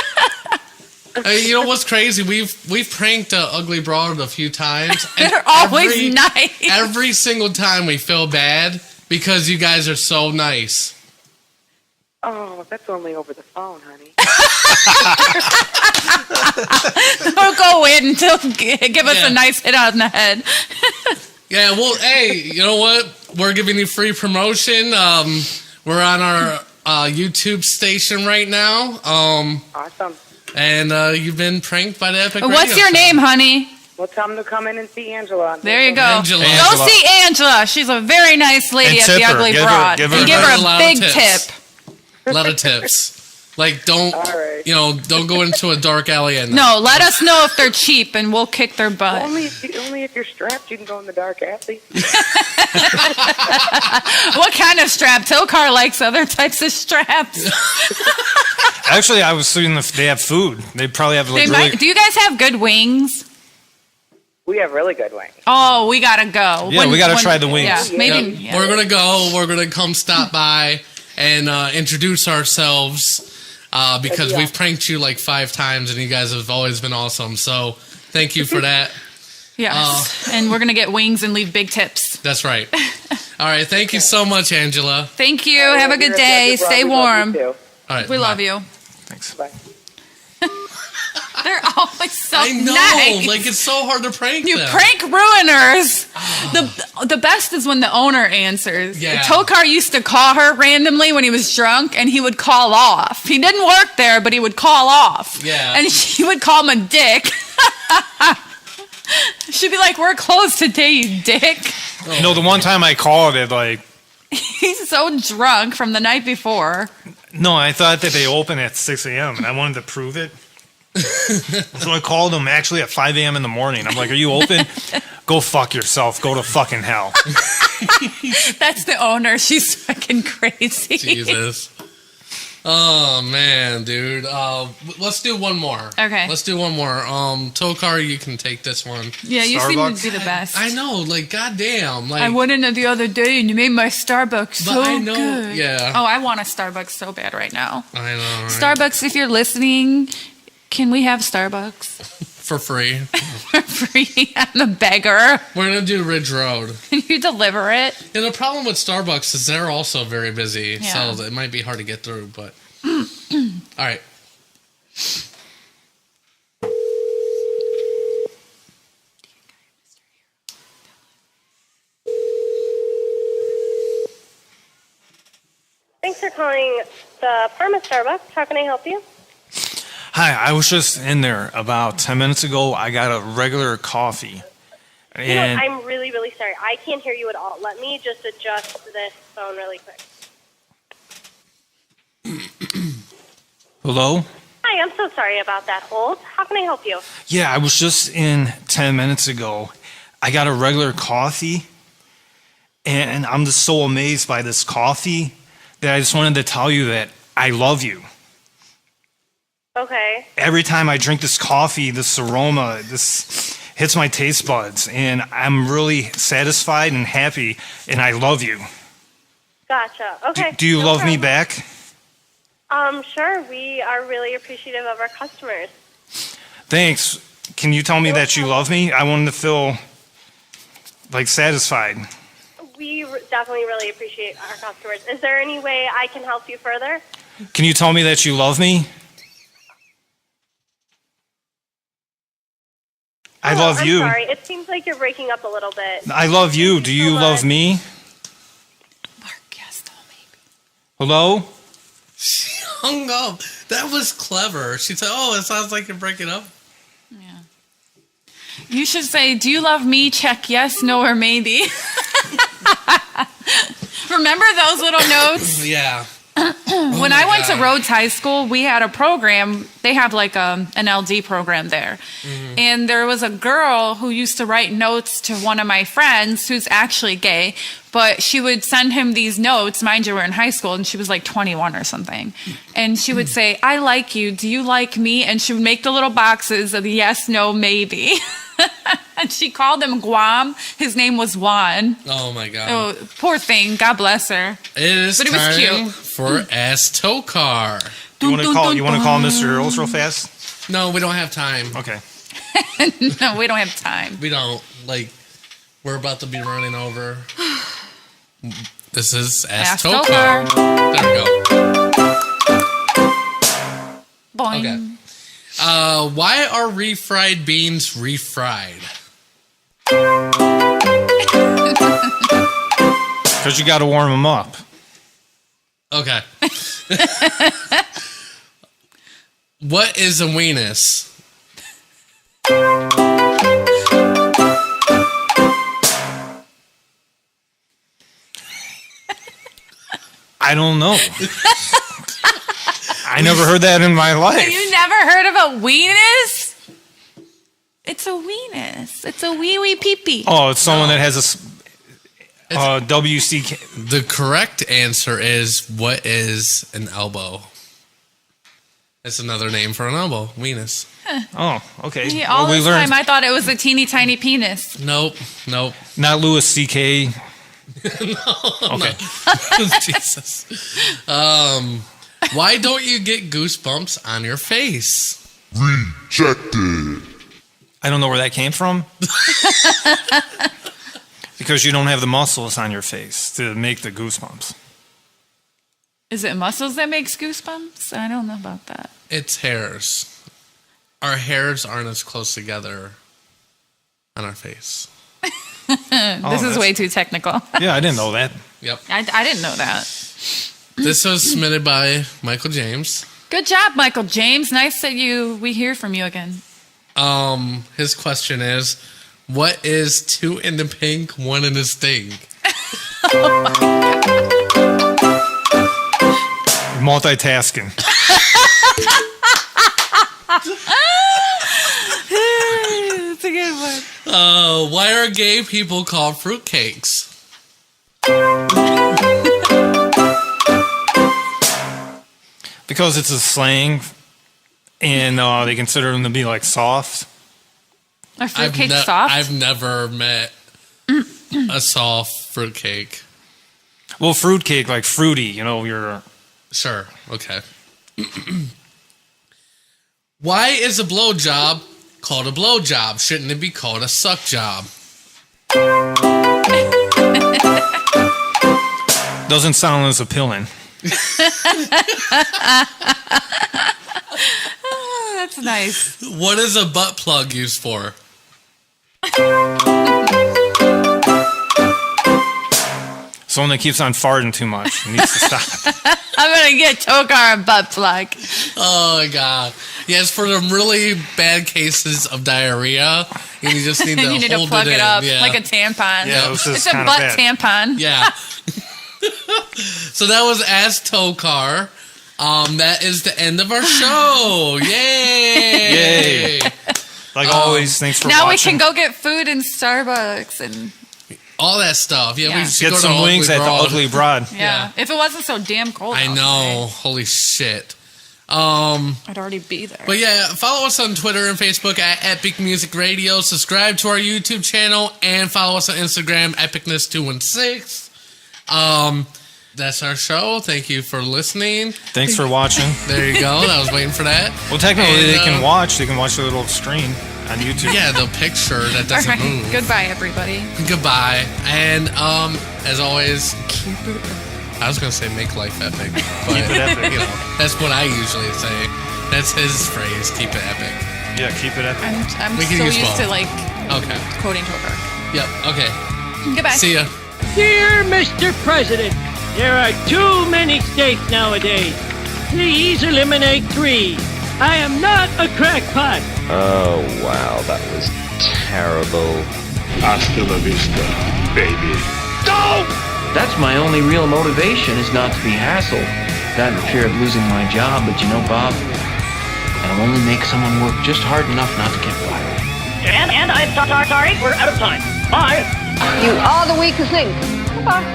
You know what's crazy? We've pranked Ugly Broad a few times. And they're always nice. Every single time we feel bad because you guys are so nice. Oh, that's only over the phone, honey. Don't go in until give us a nice hit on the head. Yeah, well, hey, you know what? We're giving you free promotion. We're on our YouTube station right now. Awesome. And you've been pranked by the Epic Radio What's your Show. name, honey? Well, tell them to come in and see Angela. There you go. Angela. Go see Angela. She's a very nice lady at the Ugly Broad. Give and give her a big tip. A lot of tips. Like, don't go into a dark alley at night. No, let us know if they're cheap and we'll kick their butt. Only if you're strapped, you can go in the dark alley. What kind of strap? Tokar likes other types of straps. Actually, I was seeing if they have food. They probably have like Do you guys have good wings? We have really good wings. Oh, we gotta go. Yeah, we gotta try the wings. Yeah, maybe. Yep. Yeah. We're gonna go. We're gonna come stop by and introduce ourselves because we've pranked you like 5 times and you guys have always been awesome. So thank you for that. Yes, and we're gonna get wings and leave big tips. That's right. All right, thank you so much, Angela. Thank you. Have a good day. Stay warm. All right, We love you. Thanks. Bye. They're always so I know, nice. like it's so hard to prank You them. prank ruiners. The best is when the owner answers. Yeah. Tokar used to call her randomly when he was drunk, and he would call off. He didn't work there, but he would call off. Yeah. And she would call him a dick. She'd be like, "We're closed today, you dick." No, the one time I called it, like... He's so drunk from the night before. No, I thought that they open at 6 a.m. and I wanted to prove it. So I called them actually at 5 a.m. in the morning. I'm like, "Are you open?" "Go fuck yourself. Go to fucking hell." That's the owner. She's fucking crazy. Jesus. Oh man, dude. Let's do one more. Okay. Let's do one more. Tokar, you can take this one. Yeah, you seem to be the best. I know, like goddamn. Like I went in the other day and you made my Starbucks so I know, good. yeah. Oh, I want a Starbucks so bad right now. I know, right? Starbucks, if you're listening, can we have Starbucks? For free. For free. I'm a beggar. We're gonna do Ridge Road. Can you deliver it? And the problem with Starbucks is they're also very busy, Yeah. so it might be hard to get through, but all right. Thanks for calling the Parma Starbucks. How can I help you? Hi, I was just in there about 10 minutes ago. I got a regular coffee. You know, And I'm really, really sorry. I can't hear you at all. Let me just adjust this phone really quick. hello? Hi, I'm so sorry about that hold. How can I help you? Yeah, I was just in 10 minutes ago. I got a regular coffee, and I'm just so amazed by this coffee that I just wanted to tell you that I love you. Okay. Every time I drink this coffee, this aroma, this hits my taste buds, and I'm really satisfied and happy, and I love you. Gotcha. Okay. Do you no love me problem. back? Sure. We are really appreciative of our customers. Thanks. Can you tell me that you love me? I wanted to feel like satisfied. We definitely really appreciate our customers. Is there any way I can help you further? Can you tell me that you love me? I love I'm you. sorry. It seems like you're breaking up a little bit. I love you. Do you love me? Hello? She hung up. That was clever. She said, "Oh, it sounds like you're breaking up." You should say, "Do you love me?" Check yes, no, or maybe. Remember those little notes? Yeah. When I went to Rhodes High School, we had a program. They have like an LD program there. Mm-hmm. And there was a girl who used to write notes to one of my friends who's actually gay. But she would send him these notes. Mind you, we're in high school, and she was like 21 or something. And she would say, I like you. Do you like me? And she would make the little boxes of yes, no, maybe. And she called him Guam. His name was Juan. Oh, my God. Oh, poor thing. God bless her. It is But it was time cute. for Ask Tokar. You want to call Mr. Earls real fast? No, we don't have time. Okay. No, we don't have time. We don't. Like, we're about to be running over. This is Ask Tokar. There we go. Boing. Okay. Why are refried beans refried? Because you got to warm them up. Okay. What is a weenus? I don't know. I never heard that in my life. You never heard of a weenus? It's a weenus. It's a wee wee pee pee. Oh, it's someone that has a WCK. The correct answer is, what is an elbow? It's another name for an elbow. Weenus. Oh, okay. Yeah, all we this learned. time I thought it was a teeny tiny penis. Nope. Not Louis C.K. Okay. Jesus. Why don't you get goosebumps on your face? Rejected. I don't know where that came from. Because you don't have the muscles on your face to make the goosebumps. Is it muscles that makes goosebumps? I don't know about that. It's hairs. Our hairs aren't as close together on our face. This is way too technical. Yeah, I didn't know that. Yep. I didn't know that. This was submitted by Michael James. Good job, Michael James. Nice that we hear from you again. His question is, what is 2 in the pink, 1 in the stink? Multitasking. That's a good one. Why are gay people called fruitcakes? Because it's a slang, and they consider them to be like soft. Are fruitcakes soft? I've never met a soft fruitcake. Well, fruitcake, like fruity, you're... Sure, okay. Why is a blowjob called a blowjob? Shouldn't it be called a suck job? Doesn't sound as appealing. That's nice. What is a butt plug used for? Someone that keeps on farting too much needs to stop. I'm going to get Tokar a butt plug. Oh, my God. Yes, for them really bad cases of diarrhea, and you just need to you need hold to plug it in. up Yeah. like a tampon. Yeah, it's a butt tampon. Yeah. So that was Ask Tokar. That is the end of our show. Yay! Yay! Like always, thanks for now watching. we can go get food in Starbucks and all that stuff. Yeah, we should get go some to wings at the Ugly Broad. yeah. If it wasn't so damn cold, I know. Holy shit. I'd already be there. But yeah, follow us on Twitter and Facebook at Epic Music Radio. Subscribe to our YouTube channel and follow us on Instagram, Epicness216. That's our show. Thank you for listening. Thanks for watching. There you go. I was waiting for that. Well, technically, they can watch. They can watch the little screen on YouTube. Yeah, the picture that doesn't All right. move. Goodbye, everybody. Goodbye. And as always, I was gonna say make life epic, but Keep it epic. That's what I usually say. That's his phrase. Keep it epic. Yeah, keep it epic. I'm We can so use used both. to like Okay. quoting Tokar. Yep. Okay. Goodbye. See ya. Dear Mr. President, there are too many steaks nowadays. Please eliminate 3. I am not a crackpot. Oh, wow, that was terrible. Hasta la vista, baby. Go! That's my only real motivation, is not to be hassled. Got the fear of losing my job, but you know, Bob, that'll only make someone work just hard enough not to get fired. And I'm sorry, we're out of time. Bye. You are the weakest link. Goodbye.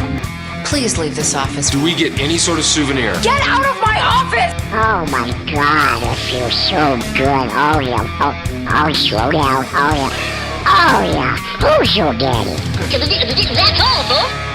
Please leave this office. Do we get any sort of souvenir? Get out of my office! Oh my God, it feels so good. Oh yeah. Oh, showdown. Oh yeah. Oh yeah. Who's your daddy? That's all, folks.